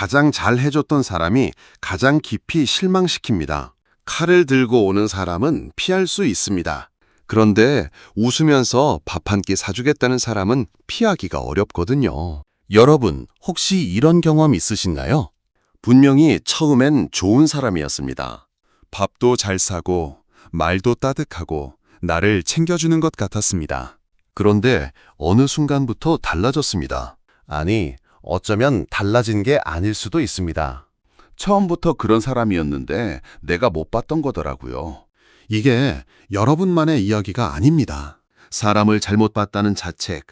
가장 잘 해줬던 사람이 가장 깊이 실망시킵니다. 칼을 들고 오는 사람은 피할 수 있습니다. 그런데 웃으면서 밥 한 끼 사주겠다는 사람은 피하기가 어렵거든요. 여러분, 혹시 이런 경험 있으신가요? 분명히 처음엔 좋은 사람이었습니다. 밥도 잘 사고 말도 따뜻하고 나를 챙겨주는 것 같았습니다. 그런데 어느 순간부터 달라졌습니다. 아니, 어쩌면 달라진 게 아닐 수도 있습니다. 처음부터 그런 사람이었는데 내가 못 봤던 거더라고요. 이게 여러분만의 이야기가 아닙니다. 사람을 잘못 봤다는 자책,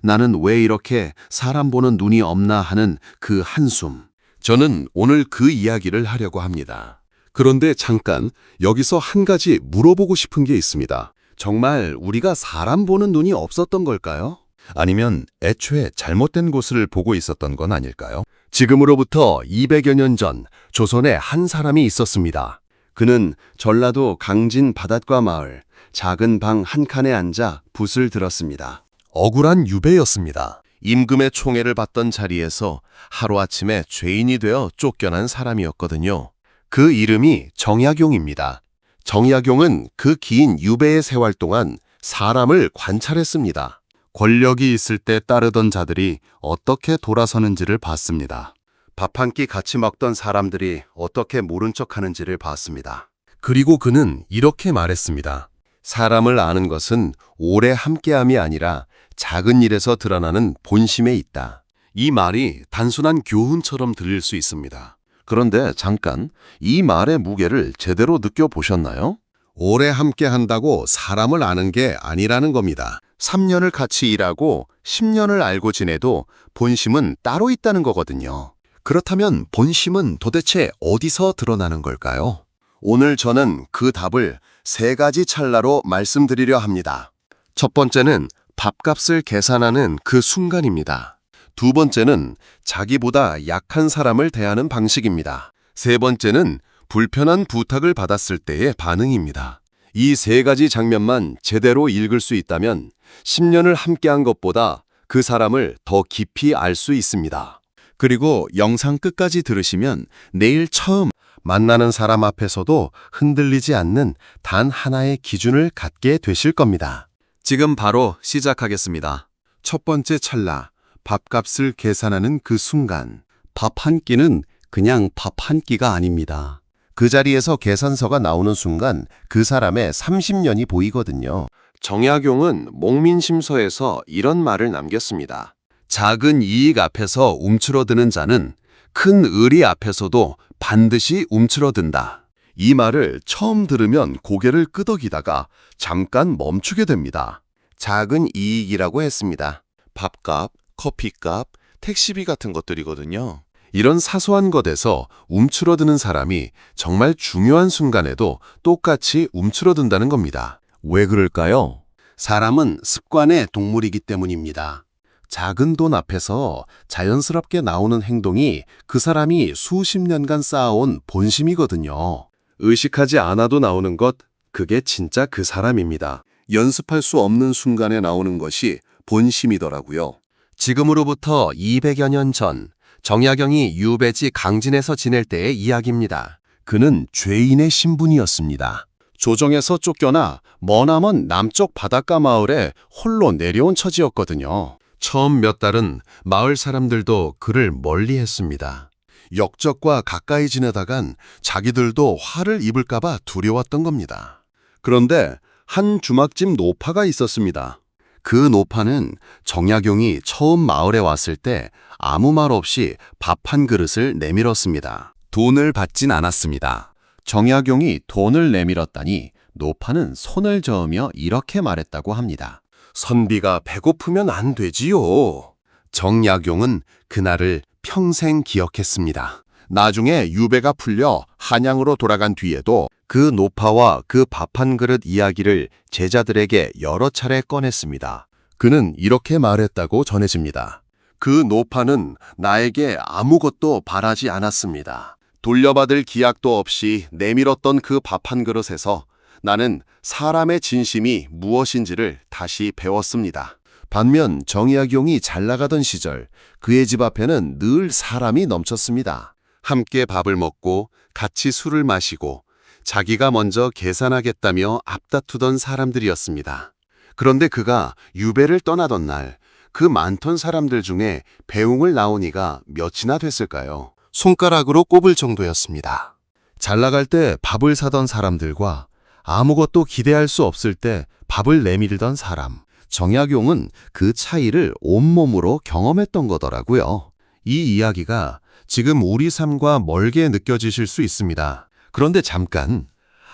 나는 왜 이렇게 사람 보는 눈이 없나 하는 그 한숨. 저는 오늘 그 이야기를 하려고 합니다. 그런데 잠깐 여기서 한 가지 물어보고 싶은 게 있습니다. 정말 우리가 사람 보는 눈이 없었던 걸까요? 아니면 애초에 잘못된 곳을 보고 있었던 건 아닐까요? 지금으로부터 200여 년 전 조선에 한 사람이 있었습니다. 그는 전라도 강진 바닷가 마을 작은 방 한 칸에 앉아 붓을 들었습니다. 억울한 유배였습니다. 임금의 총애를 받던 자리에서 하루아침에 죄인이 되어 쫓겨난 사람이었거든요. 그 이름이 정약용입니다. 정약용은 그 긴 유배의 세월 동안 사람을 관찰했습니다. 권력이 있을 때 따르던 자들이 어떻게 돌아서는지를 봤습니다. 밥 한 끼 같이 먹던 사람들이 어떻게 모른 척하는지를 봤습니다. 그리고 그는 이렇게 말했습니다. 사람을 아는 것은 오래 함께함이 아니라 작은 일에서 드러나는 본심에 있다. 이 말이 단순한 교훈처럼 들릴 수 있습니다. 그런데 잠깐, 이 말의 무게를 제대로 느껴보셨나요? 오래 함께한다고 사람을 아는 게 아니라는 겁니다. 3년을 같이 일하고 10년을 알고 지내도 본심은 따로 있다는 거거든요. 그렇다면 본심은 도대체 어디서 드러나는 걸까요? 오늘 저는 그 답을 3가지 찰나로 말씀드리려 합니다. 첫 번째는 밥값을 계산하는 그 순간입니다. 두 번째는 자기보다 약한 사람을 대하는 방식입니다. 세 번째는 불편한 부탁을 받았을 때의 반응입니다. 이 3가지 장면만 제대로 읽을 수 있다면 10년을 함께한 것보다 그 사람을 더 깊이 알 수 있습니다. 그리고 영상 끝까지 들으시면 내일 처음 만나는 사람 앞에서도 흔들리지 않는 단 하나의 기준을 갖게 되실 겁니다. 지금 바로 시작하겠습니다. 첫 번째 찰나, 밥값을 계산하는 그 순간. 밥 한 끼는 그냥 밥 한 끼가 아닙니다. 그 자리에서 계산서가 나오는 순간 그 사람의 30년이 보이거든요. 정약용은 목민심서에서 이런 말을 남겼습니다. 작은 이익 앞에서 움츠러드는 자는 큰 의리 앞에서도 반드시 움츠러든다. 이 말을 처음 들으면 고개를 끄덕이다가 잠깐 멈추게 됩니다. 작은 이익이라고 했습니다. 밥값, 커피값, 택시비 같은 것들이거든요. 이런 사소한 것에서 움츠러드는 사람이 정말 중요한 순간에도 똑같이 움츠러든다는 겁니다. 왜 그럴까요? 사람은 습관의 동물이기 때문입니다. 작은 돈 앞에서 자연스럽게 나오는 행동이 그 사람이 수십 년간 쌓아온 본심이거든요. 의식하지 않아도 나오는 것, 그게 진짜 그 사람입니다. 연습할 수 없는 순간에 나오는 것이 본심이더라고요. 지금으로부터 200여 년 전, 정약용이 유배지 강진에서 지낼 때의 이야기입니다. 그는 죄인의 신분이었습니다. 조정에서 쫓겨나 머나먼 남쪽 바닷가 마을에 홀로 내려온 처지였거든요. 처음 몇 달은 마을 사람들도 그를 멀리했습니다. 역적과 가까이 지내다간 자기들도 화를 입을까봐 두려웠던 겁니다. 그런데 한 주막집 노파가 있었습니다. 그 노파는 정약용이 처음 마을에 왔을 때 아무 말 없이 밥 한 그릇을 내밀었습니다. 돈을 받진 않았습니다. 정약용이 돈을 내밀었다니 노파는 손을 저으며 이렇게 말했다고 합니다. 선비가 배고프면 안 되지요. 정약용은 그날을 평생 기억했습니다. 나중에 유배가 풀려 한양으로 돌아간 뒤에도 그 노파와 그 밥 한 그릇 이야기를 제자들에게 여러 차례 꺼냈습니다. 그는 이렇게 말했다고 전해집니다. 그 노파는 나에게 아무것도 바라지 않았습니다. 돌려받을 기약도 없이 내밀었던 그 밥 한 그릇에서 나는 사람의 진심이 무엇인지를 다시 배웠습니다. 반면 정약용이 잘 나가던 시절 그의 집 앞에는 늘 사람이 넘쳤습니다. 함께 밥을 먹고 같이 술을 마시고 자기가 먼저 계산하겠다며 앞다투던 사람들이었습니다. 그런데 그가 유배를 떠나던 날 그 많던 사람들 중에 배웅을 나오니가 몇이나 됐을까요? 손가락으로 꼽을 정도였습니다. 잘 나갈 때 밥을 사던 사람들과 아무것도 기대할 수 없을 때 밥을 내밀던 사람. 정약용은 그 차이를 온몸으로 경험했던 거더라고요. 이 이야기가 지금 우리 삶과 멀게 느껴지실 수 있습니다. 그런데 잠깐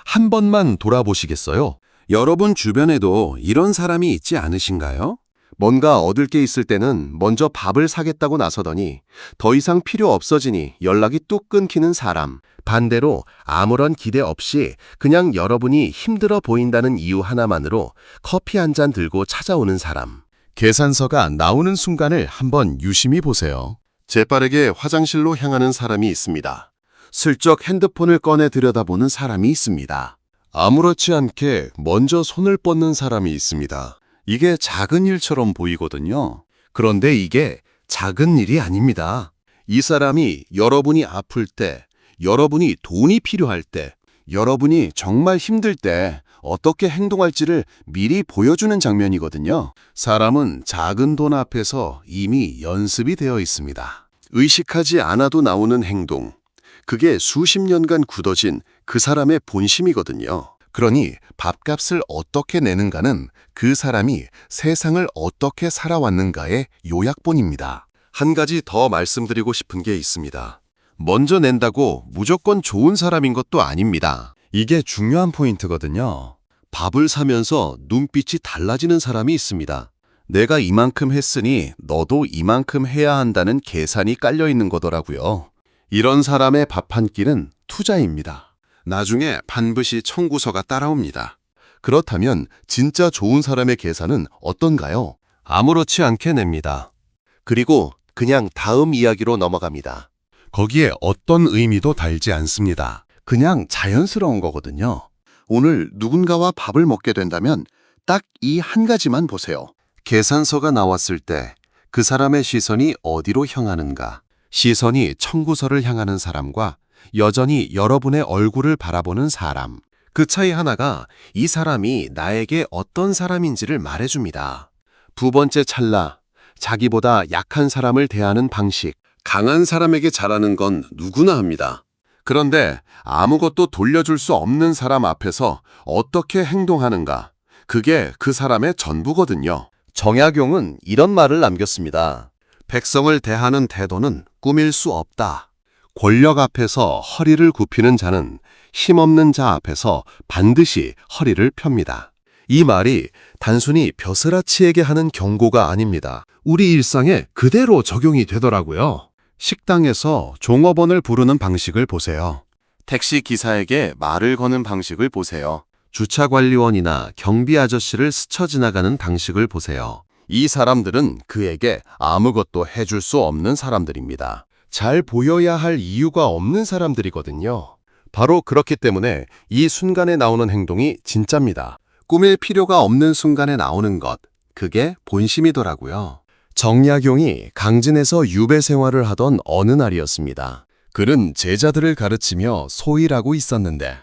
한 번만 돌아보시겠어요? 여러분 주변에도 이런 사람이 있지 않으신가요? 뭔가 얻을 게 있을 때는 먼저 밥을 사겠다고 나서더니 더 이상 필요 없어지니 연락이 뚝 끊기는 사람. 반대로 아무런 기대 없이 그냥 여러분이 힘들어 보인다는 이유 하나만으로 커피 한 잔 들고 찾아오는 사람. 계산서가 나오는 순간을 한번 유심히 보세요. 재빠르게 화장실로 향하는 사람이 있습니다. 슬쩍 핸드폰을 꺼내 들여다보는 사람이 있습니다. 아무렇지 않게 먼저 손을 뻗는 사람이 있습니다. 이게 작은 일처럼 보이거든요. 그런데 이게 작은 일이 아닙니다. 이 사람이 여러분이 아플 때, 여러분이 돈이 필요할 때, 여러분이 정말 힘들 때 어떻게 행동할지를 미리 보여주는 장면이거든요. 사람은 작은 돈 앞에서 이미 연습이 되어 있습니다. 의식하지 않아도 나오는 행동. 그게 수십 년간 굳어진 그 사람의 본심이거든요. 그러니 밥값을 어떻게 내는가는 그 사람이 세상을 어떻게 살아왔는가의 요약본입니다. 한 가지 더 말씀드리고 싶은 게 있습니다. 먼저 낸다고 무조건 좋은 사람인 것도 아닙니다. 이게 중요한 포인트거든요. 밥을 사면서 눈빛이 달라지는 사람이 있습니다. 내가 이만큼 했으니 너도 이만큼 해야 한다는 계산이 깔려 있는 거더라고요. 이런 사람의 밥 한 끼는 투자입니다. 나중에 반드시 청구서가 따라옵니다. 그렇다면 진짜 좋은 사람의 계산은 어떤가요? 아무렇지 않게 냅니다. 그리고 그냥 다음 이야기로 넘어갑니다. 거기에 어떤 의미도 달지 않습니다. 그냥 자연스러운 거거든요. 오늘 누군가와 밥을 먹게 된다면 딱 이 한 가지만 보세요. 계산서가 나왔을 때 그 사람의 시선이 어디로 향하는가? 시선이 청구서를 향하는 사람과 여전히 여러분의 얼굴을 바라보는 사람. 그 차이 하나가 이 사람이 나에게 어떤 사람인지를 말해줍니다. 두 번째 찰나, 자기보다 약한 사람을 대하는 방식. 강한 사람에게 잘하는 건 누구나 합니다. 그런데 아무것도 돌려줄 수 없는 사람 앞에서 어떻게 행동하는가? 그게 그 사람의 전부거든요. 정약용은 이런 말을 남겼습니다. 백성을 대하는 태도는 꾸밀 수 없다. 권력 앞에서 허리를 굽히는 자는 힘없는 자 앞에서 반드시 허리를 펴니다. 이 말이 단순히 벼슬아치에게 하는 경고가 아닙니다. 우리 일상에 그대로 적용이 되더라고요. 식당에서 종업원을 부르는 방식을 보세요. 택시 기사에게 말을 거는 방식을 보세요. 주차관리원이나 경비 아저씨를 스쳐 지나가는 방식을 보세요. 이 사람들은 그에게 아무것도 해줄 수 없는 사람들입니다. 잘 보여야 할 이유가 없는 사람들이거든요. 바로 그렇기 때문에 이 순간에 나오는 행동이 진짜입니다. 꾸밀 필요가 없는 순간에 나오는 것, 그게 본심이더라고요. 정약용이 강진에서 유배 생활을 하던 어느 날이었습니다. 그는 제자들을 가르치며 소일하고 있었는데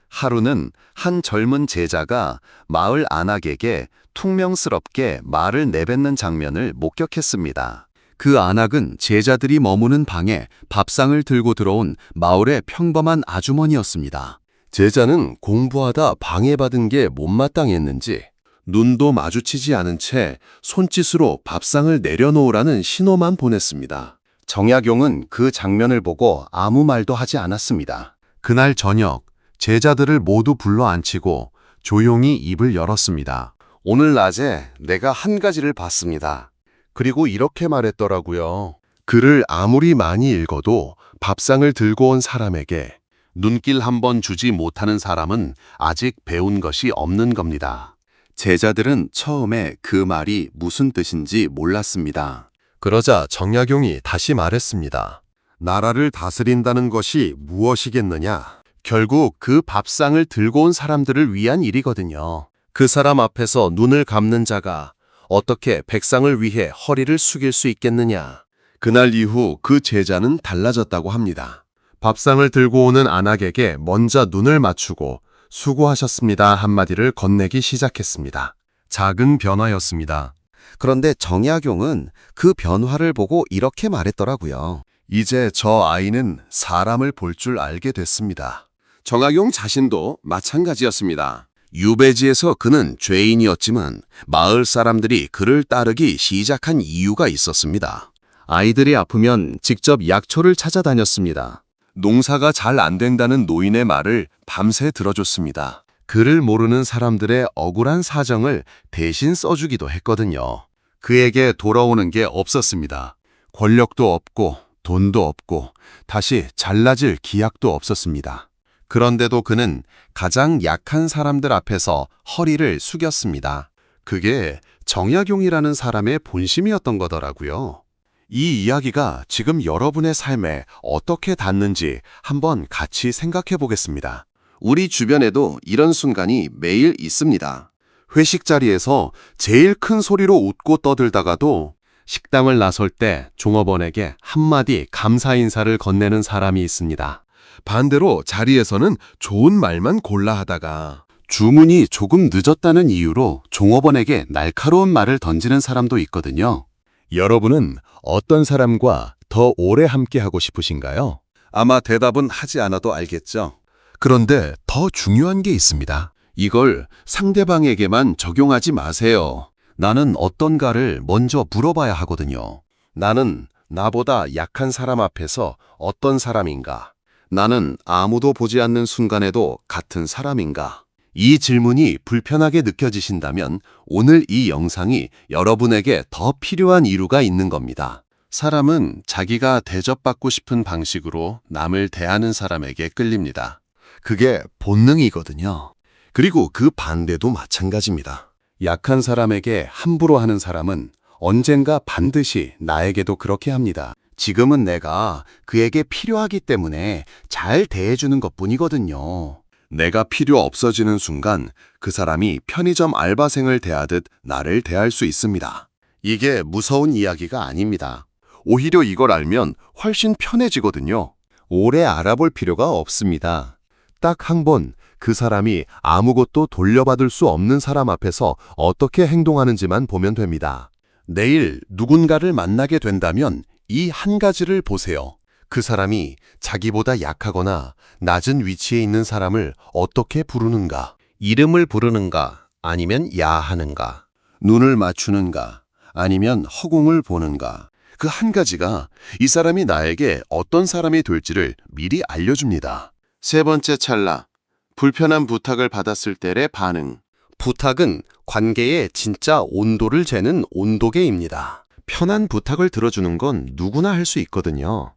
하루는 한 젊은 제자가 마을 안악에게 퉁명스럽게 말을 내뱉는 장면을 목격했습니다. 그 안악은 제자들이 머무는 방에 밥상을 들고 들어온 마을의 평범한 아주머니였습니다. 제자는 공부하다 방해받은 게 못마땅했는지 눈도 마주치지 않은 채 손짓으로 밥상을 내려놓으라는 신호만 보냈습니다. 정약용은 그 장면을 보고 아무 말도 하지 않았습니다. 그날 저녁 제자들을 모두 불러 앉히고 조용히 입을 열었습니다. 오늘 낮에 내가 한 가지를 봤습니다. 그리고 이렇게 말했더라고요. 글을 아무리 많이 읽어도 밥상을 들고 온 사람에게 눈길 한 번 주지 못하는 사람은 아직 배운 것이 없는 겁니다. 제자들은 처음에 그 말이 무슨 뜻인지 몰랐습니다. 그러자 정약용이 다시 말했습니다. 나라를 다스린다는 것이 무엇이겠느냐? 결국 그 밥상을 들고 온 사람들을 위한 일이거든요. 그 사람 앞에서 눈을 감는 자가 어떻게 백성을 위해 허리를 숙일 수 있겠느냐. 그날 이후 그 제자는 달라졌다고 합니다. 밥상을 들고 오는 안악에게 먼저 눈을 맞추고 수고하셨습니다 한마디를 건네기 시작했습니다. 작은 변화였습니다. 그런데 정약용은 그 변화를 보고 이렇게 말했더라고요. 이제 저 아이는 사람을 볼 줄 알게 됐습니다. 정약용 자신도 마찬가지였습니다. 유배지에서 그는 죄인이었지만 마을 사람들이 그를 따르기 시작한 이유가 있었습니다. 아이들이 아프면 직접 약초를 찾아다녔습니다. 농사가 잘 안 된다는 노인의 말을 밤새 들어줬습니다. 그를 모르는 사람들의 억울한 사정을 대신 써주기도 했거든요. 그에게 돌아오는 게 없었습니다. 권력도 없고 돈도 없고 다시 잘나질 기약도 없었습니다. 그런데도 그는 가장 약한 사람들 앞에서 허리를 숙였습니다. 그게 정약용이라는 사람의 본심이었던 거더라고요. 이 이야기가 지금 여러분의 삶에 어떻게 닿는지 한번 같이 생각해 보겠습니다. 우리 주변에도 이런 순간이 매일 있습니다. 회식 자리에서 제일 큰 소리로 웃고 떠들다가도 식당을 나설 때 종업원에게 한마디 감사 인사를 건네는 사람이 있습니다. 반대로 자리에서는 좋은 말만 골라 하다가 주문이 조금 늦었다는 이유로 종업원에게 날카로운 말을 던지는 사람도 있거든요. 여러분은 어떤 사람과 더 오래 함께하고 싶으신가요? 아마 대답은 하지 않아도 알겠죠. 그런데 더 중요한 게 있습니다. 이걸 상대방에게만 적용하지 마세요. 나는 어떤가를 먼저 물어봐야 하거든요. 나는 나보다 약한 사람 앞에서 어떤 사람인가? 나는 아무도 보지 않는 순간에도 같은 사람인가? 이 질문이 불편하게 느껴지신다면 오늘 이 영상이 여러분에게 더 필요한 이유가 있는 겁니다. 사람은 자기가 대접받고 싶은 방식으로 남을 대하는 사람에게 끌립니다. 그게 본능이거든요. 그리고 그 반대도 마찬가지입니다. 약한 사람에게 함부로 하는 사람은 언젠가 반드시 나에게도 그렇게 합니다. 지금은 내가 그에게 필요하기 때문에 잘 대해주는 것뿐이거든요. 내가 필요 없어지는 순간 그 사람이 편의점 알바생을 대하듯 나를 대할 수 있습니다. 이게 무서운 이야기가 아닙니다. 오히려 이걸 알면 훨씬 편해지거든요. 오래 알아볼 필요가 없습니다. 딱 한 번 그 사람이 아무것도 돌려받을 수 없는 사람 앞에서 어떻게 행동하는지만 보면 됩니다. 내일 누군가를 만나게 된다면 이 한 가지를 보세요. 그 사람이 자기보다 약하거나 낮은 위치에 있는 사람을 어떻게 부르는가? 이름을 부르는가 아니면 야하는가? 눈을 맞추는가? 아니면 허공을 보는가? 그 한 가지가 이 사람이 나에게 어떤 사람이 될지를 미리 알려줍니다. 세 번째 찰나, 불편한 부탁을 받았을 때의 반응. 부탁은 관계의 진짜 온도를 재는 온도계입니다. 편한 부탁을 들어주는 건 누구나 할 수 있거든요.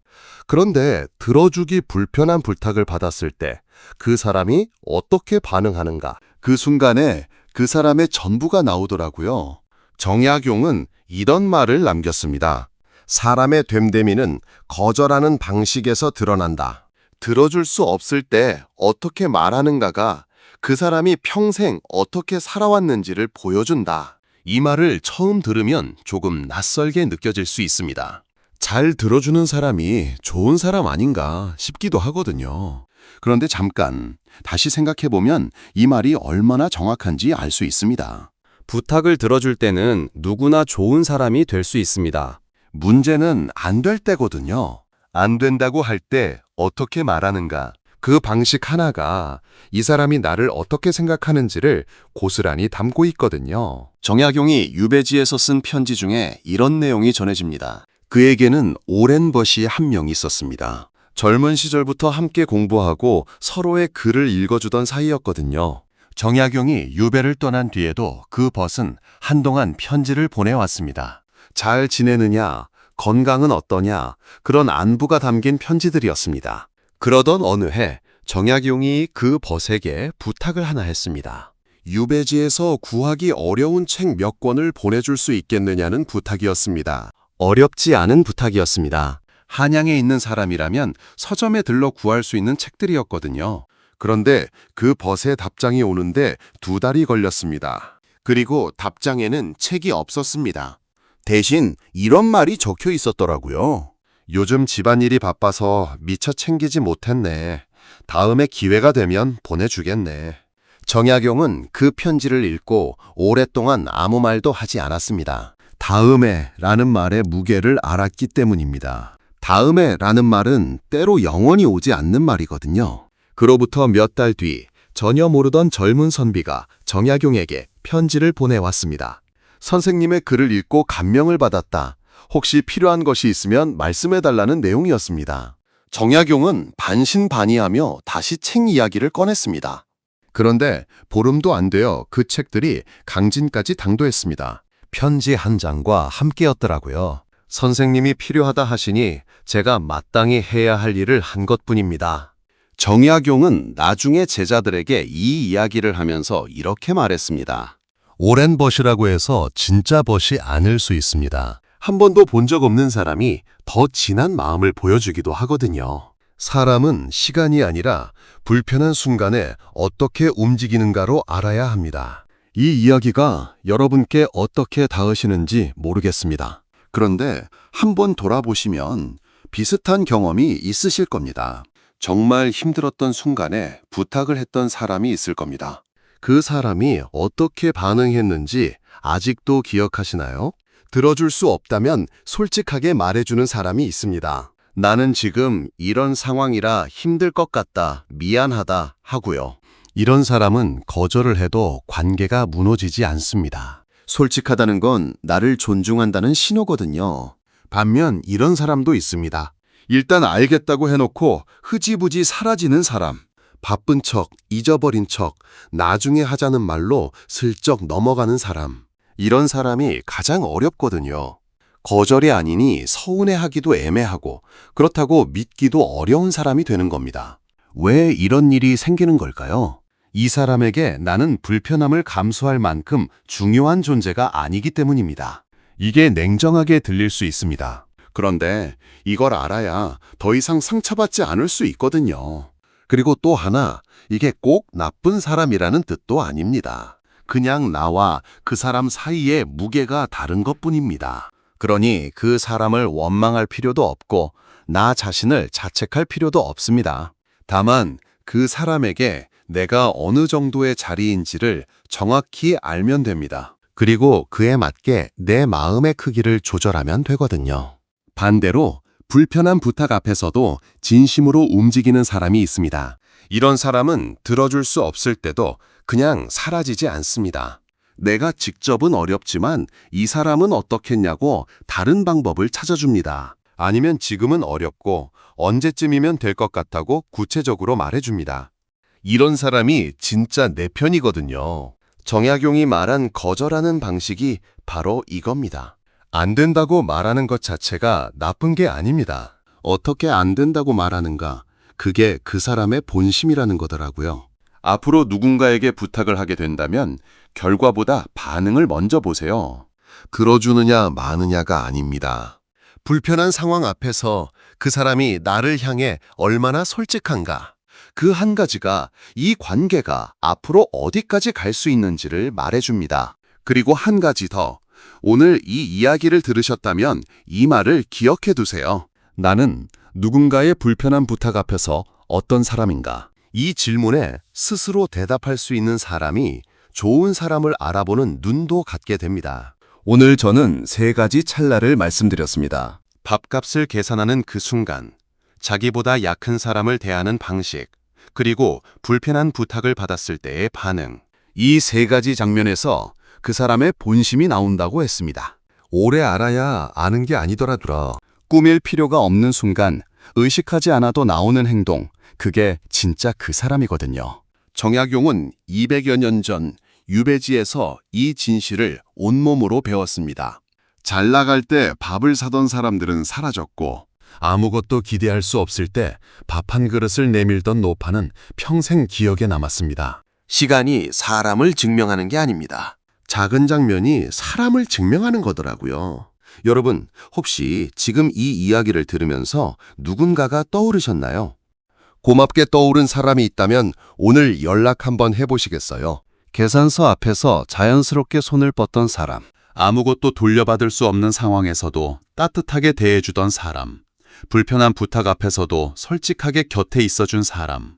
그런데 들어주기 불편한 부탁을 받았을 때 그 사람이 어떻게 반응하는가? 그 순간에 그 사람의 전부가 나오더라고요. 정약용은 이런 말을 남겼습니다. 사람의 됨됨이는 거절하는 방식에서 드러난다. 들어줄 수 없을 때 어떻게 말하는가가 그 사람이 평생 어떻게 살아왔는지를 보여준다. 이 말을 처음 들으면 조금 낯설게 느껴질 수 있습니다. 잘 들어주는 사람이 좋은 사람 아닌가 싶기도 하거든요. 그런데 잠깐 다시 생각해보면 이 말이 얼마나 정확한지 알 수 있습니다. 부탁을 들어줄 때는 누구나 좋은 사람이 될 수 있습니다. 문제는 안 될 때거든요. 안 된다고 할 때 어떻게 말하는가? 그 방식 하나가 이 사람이 나를 어떻게 생각하는지를 고스란히 담고 있거든요. 정약용이 유배지에서 쓴 편지 중에 이런 내용이 전해집니다. 그에게는 오랜 벗이 한 명 있었습니다. 젊은 시절부터 함께 공부하고 서로의 글을 읽어주던 사이였거든요. 정약용이 유배를 떠난 뒤에도 그 벗은 한동안 편지를 보내왔습니다. 잘 지내느냐? 건강은 어떠냐? 그런 안부가 담긴 편지들이었습니다. 그러던 어느 해 정약용이 그 벗에게 부탁을 하나 했습니다. 유배지에서 구하기 어려운 책 몇 권을 보내줄 수 있겠느냐는 부탁이었습니다. 어렵지 않은 부탁이었습니다. 한양에 있는 사람이라면 서점에 들러 구할 수 있는 책들이었거든요. 그런데 그 벗의 답장이 오는데 2달이 걸렸습니다. 그리고 답장에는 책이 없었습니다. 대신 이런 말이 적혀 있었더라고요. 요즘 집안일이 바빠서 미처 챙기지 못했네. 다음에 기회가 되면 보내주겠네. 정약용은 그 편지를 읽고 오랫동안 아무 말도 하지 않았습니다. 다음에 라는 말의 무게를 알았기 때문입니다. 다음에 라는 말은 때로 영원히 오지 않는 말이거든요. 그로부터 몇 달 뒤 전혀 모르던 젊은 선비가 정약용에게 편지를 보내왔습니다. 선생님의 글을 읽고 감명을 받았다. 혹시 필요한 것이 있으면 말씀해달라는 내용이었습니다. 정약용은 반신반의하며 다시 책 이야기를 꺼냈습니다. 그런데 보름도 안 되어 그 책들이 강진까지 당도했습니다. 편지 한 장과 함께였더라고요. 선생님이 필요하다 하시니 제가 마땅히 해야 할 일을 한 것뿐입니다. 정약용은 나중에 제자들에게 이 이야기를 하면서 이렇게 말했습니다. 오랜 벗이라고 해서 진짜 벗이 아닐 수 있습니다. 한 번도 본 적 없는 사람이 더 진한 마음을 보여주기도 하거든요. 사람은 시간이 아니라 불편한 순간에 어떻게 움직이는가로 알아야 합니다. 이 이야기가 여러분께 어떻게 닿으시는지 모르겠습니다. 그런데 한번 돌아보시면 비슷한 경험이 있으실 겁니다. 정말 힘들었던 순간에 부탁을 했던 사람이 있을 겁니다. 그 사람이 어떻게 반응했는지 아직도 기억하시나요? 들어줄 수 없다면 솔직하게 말해주는 사람이 있습니다. 나는 지금 이런 상황이라 힘들 것 같다, 미안하다 하고요. 이런 사람은 거절을 해도 관계가 무너지지 않습니다. 솔직하다는 건 나를 존중한다는 신호거든요. 반면 이런 사람도 있습니다. 일단 알겠다고 해놓고 흐지부지 사라지는 사람. 바쁜 척, 잊어버린 척, 나중에 하자는 말로 슬쩍 넘어가는 사람. 이런 사람이 가장 어렵거든요. 거절이 아니니 서운해하기도 애매하고 그렇다고 믿기도 어려운 사람이 되는 겁니다. 왜 이런 일이 생기는 걸까요? 이 사람에게 나는 불편함을 감수할 만큼 중요한 존재가 아니기 때문입니다. 이게 냉정하게 들릴 수 있습니다. 그런데 이걸 알아야 더 이상 상처받지 않을 수 있거든요. 그리고 또 하나, 이게 꼭 나쁜 사람이라는 뜻도 아닙니다. 그냥 나와 그 사람 사이의 무게가 다른 것뿐입니다. 그러니 그 사람을 원망할 필요도 없고 나 자신을 자책할 필요도 없습니다. 다만 그 사람에게 내가 어느 정도의 자리인지를 정확히 알면 됩니다. 그리고 그에 맞게 내 마음의 크기를 조절하면 되거든요. 반대로 불편한 부탁 앞에서도 진심으로 움직이는 사람이 있습니다. 이런 사람은 들어줄 수 없을 때도 그냥 사라지지 않습니다. 내가 직접은 어렵지만 이 사람은 어떻겠냐고 다른 방법을 찾아줍니다. 아니면 지금은 어렵고 언제쯤이면 될 것 같다고 구체적으로 말해줍니다. 이런 사람이 진짜 내 편이거든요. 정약용이 말한 거절하는 방식이 바로 이겁니다. 안 된다고 말하는 것 자체가 나쁜 게 아닙니다. 어떻게 안 된다고 말하는가? 그게 그 사람의 본심이라는 거더라고요. 앞으로 누군가에게 부탁을 하게 된다면 결과보다 반응을 먼저 보세요. 들어주느냐 마느냐가 아닙니다. 불편한 상황 앞에서 그 사람이 나를 향해 얼마나 솔직한가? 그 한 가지가 이 관계가 앞으로 어디까지 갈 수 있는지를 말해줍니다. 그리고 한 가지 더. 오늘 이 이야기를 들으셨다면 이 말을 기억해 두세요. 나는 누군가의 불편한 부탁 앞에서 어떤 사람인가? 이 질문에 스스로 대답할 수 있는 사람이 좋은 사람을 알아보는 눈도 갖게 됩니다. 오늘 저는 3가지 찰나를 말씀드렸습니다. 밥값을 계산하는 그 순간, 자기보다 약한 사람을 대하는 방식, 그리고 불편한 부탁을 받았을 때의 반응. 이 3가지 장면에서 그 사람의 본심이 나온다고 했습니다. 오래 알아야 아는 게 아니더라더라. 꾸밀 필요가 없는 순간, 의식하지 않아도 나오는 행동, 그게 진짜 그 사람이거든요. 정약용은 200여 년 전 유배지에서 이 진실을 온몸으로 배웠습니다. 잘 나갈 때 밥을 사던 사람들은 사라졌고 아무것도 기대할 수 없을 때 밥 한 그릇을 내밀던 노파는 평생 기억에 남았습니다. 시간이 사람을 증명하는 게 아닙니다. 작은 장면이 사람을 증명하는 거더라고요. 여러분, 혹시 지금 이 이야기를 들으면서 누군가가 떠오르셨나요? 고맙게 떠오른 사람이 있다면 오늘 연락 한번 해보시겠어요? 계산서 앞에서 자연스럽게 손을 뻗던 사람. 아무것도 돌려받을 수 없는 상황에서도 따뜻하게 대해주던 사람. 불편한 부탁 앞에서도 솔직하게 곁에 있어준 사람.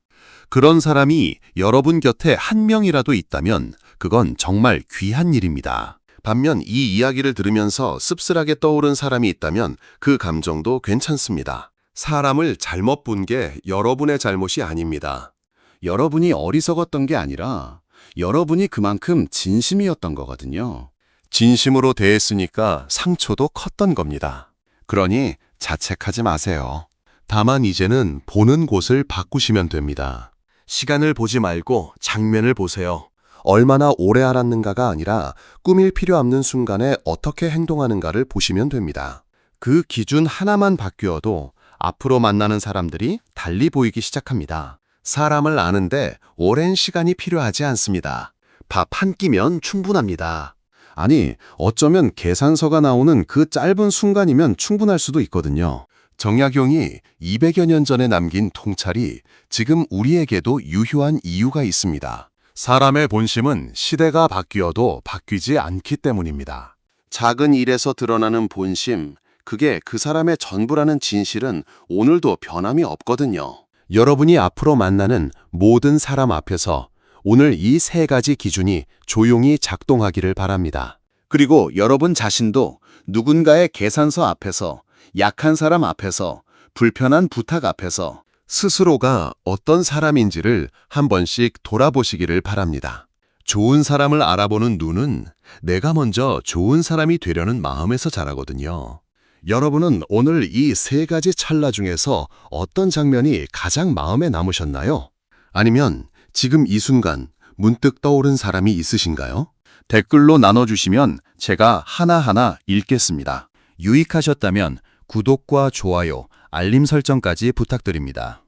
그런 사람이 여러분 곁에 한 명이라도 있다면 그건 정말 귀한 일입니다. 반면 이 이야기를 들으면서 씁쓸하게 떠오른 사람이 있다면 그 감정도 괜찮습니다. 사람을 잘못 본 게 여러분의 잘못이 아닙니다. 여러분이 어리석었던 게 아니라 여러분이 그만큼 진심이었던 거거든요. 진심으로 대했으니까 상처도 컸던 겁니다. 그러니 자책하지 마세요. 다만 이제는 보는 곳을 바꾸시면 됩니다. 시간을 보지 말고 장면을 보세요. 얼마나 오래 알았는가가 아니라 꾸밀 필요 없는 순간에 어떻게 행동하는가를 보시면 됩니다. 그 기준 하나만 바뀌어도 앞으로 만나는 사람들이 달리 보이기 시작합니다. 사람을 아는데 오랜 시간이 필요하지 않습니다. 밥 한 끼면 충분합니다. 아니, 어쩌면 계산서가 나오는 그 짧은 순간이면 충분할 수도 있거든요. 정약용이 200여 년 전에 남긴 통찰이 지금 우리에게도 유효한 이유가 있습니다. 사람의 본심은 시대가 바뀌어도 바뀌지 않기 때문입니다. 작은 일에서 드러나는 본심, 그게 그 사람의 전부라는 진실은 오늘도 변함이 없거든요. 여러분이 앞으로 만나는 모든 사람 앞에서 오늘 이 세 가지 기준이 조용히 작동하기를 바랍니다. 그리고 여러분 자신도 누군가의 계산서 앞에서, 약한 사람 앞에서, 불편한 부탁 앞에서 스스로가 어떤 사람인지를 한 번씩 돌아보시기를 바랍니다. 좋은 사람을 알아보는 눈은 내가 먼저 좋은 사람이 되려는 마음에서 자라거든요. 여러분은 오늘 이 세 가지 찰나 중에서 어떤 장면이 가장 마음에 남으셨나요? 아니면 지금 이 순간 문득 떠오른 사람이 있으신가요? 댓글로 나눠주시면 제가 하나하나 읽겠습니다. 유익하셨다면 구독과 좋아요, 알림 설정까지 부탁드립니다.